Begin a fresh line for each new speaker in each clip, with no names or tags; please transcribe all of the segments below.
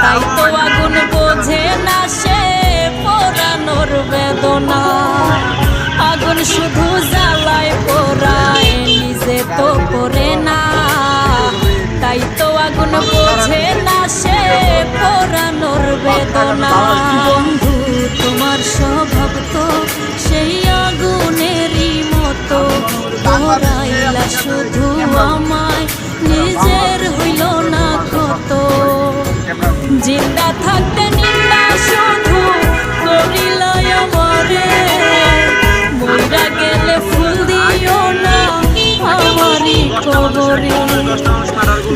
তাই তো আগুন বোঝে না সে পোড়ানোর বেদনা। আগুন শুধু জ্বালায় পোড়ায় নিজে তো পড়ে না, তাই তো আগুন বোঝে না সে পোড়ানোর বেদনা। বন্ধু তোমার স্বভাব তো সেই আগুনেরই মতো, পোড়াইলা শুধু আমায় নিজের হইল না কত। জিন্দা থাকতে নিন্দা শুধু করিলাই আমারে, মইরা গেলে ফুল দিও না আমারই কবরে।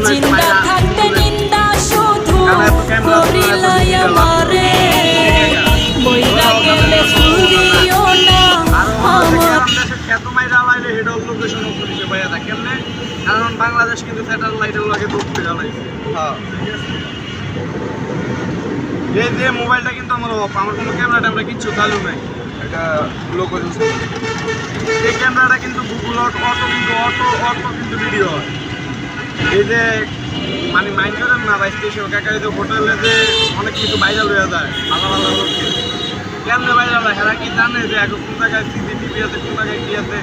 জিন্দা থাকতে নিন্দা শুধু করিলাই আমারে, মইরা গেলে ফুল দিও না আমার।
কারণ বাংলাদেশ কিন্তু স্যাটেলাইটের লাগে ধরতে জ্বালাইছে। এই যে মোবাইলটা কিন্তু আমার অফ, আমার কোনো ক্যামেরা ট্যামেরা কিচ্ছু চালু নাই, এটা লোক এই ক্যামেরাটা কিন্তু গুগল অটো কিন্তু অটো কিন্তু ভিডিও হয়। এই যে মানে মাইন্ড করেন না ভাই, স্টেশন কাকারি যে হোটেলে যে অনেক কিছু ভাইরাল হয়ে যায়, ভালো ভালো লোককে কেমনে ভাইরাল হয় এরা কি জানে যে এখন কোন জায়গায় সিসিটিভি আছে, কোন জায়গায় কি আছে।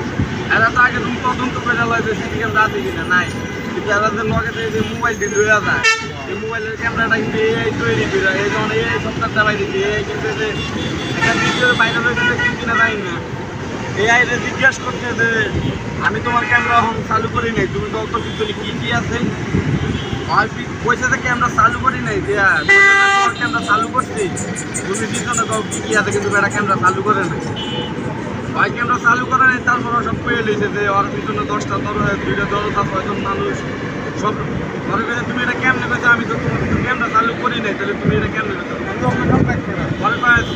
এরা তো আগে তুমি তদন্ত ভাইরাল হয় যে সিসি ক্যামেরা আছে কিনা, নাই। কিন্তু এরা যে লগে যে মোবাইল দিয়ে হয়ে যায়, এই মোবাইলের ক্যামেরাটা কিন্তু এই তৈরি করে এই যখন এই সপ্তাহ চালাই দিচ্ছে, এই কিন্তু যে একটা ভিডিওর ভাইরাল হয়ে গেছে কিনা যাই না, এই আইরে জিজ্ঞাসা করছে যে আমি তোমার ক্যামেরা এখন চালু করি নাই, তুমি তো পিছনে কি কি আছে। পয়সা যে ক্যামেরা চালু করি নাই, তোমার ক্যামেরা চালু করছি, তুমি পিছনে তো কি কি আছে, কিন্তু এটা ক্যামেরা চালু করে নাই। ভাই ক্যামেরা চালু করে নাই, তারপর সব পেয়ে লিখছে যে ওর পিছনে 10টা 2টা 6জন মানুষ সব ধরে গেছে। তুমি এটা কেমনে পেয়েছো, আমি তো ক্যামেরা চালু করি নাই, তাহলে তুমি এটা কেমনে পেয়েছো?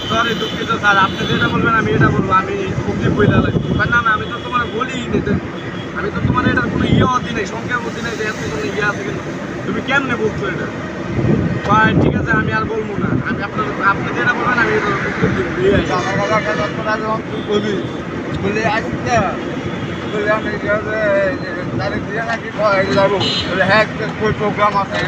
সরি দুঃখিত স্যার, আপনি যেটা বলবেন আমি এটা বলবো, আমি মুক্তি বইলা লাগবে। না না, আমি তো তোমার বলি আমি তো তোমার এটার কোনো দিই নাই, সংখ্যা দিই নাই যে এত কোনো আছে, কিন্তু তুমি কেমনে বলছো এটা? ভাই ঠিক আছে, আমি আর বলবো না, আমি আপনি যেটা বলবেন আমি এটা উত্তর দিব। বলি আসছে বলে আমি তারিখ দিয়ে নাকি যাবো, হ্যাঁ প্রোগ্রাম আছে।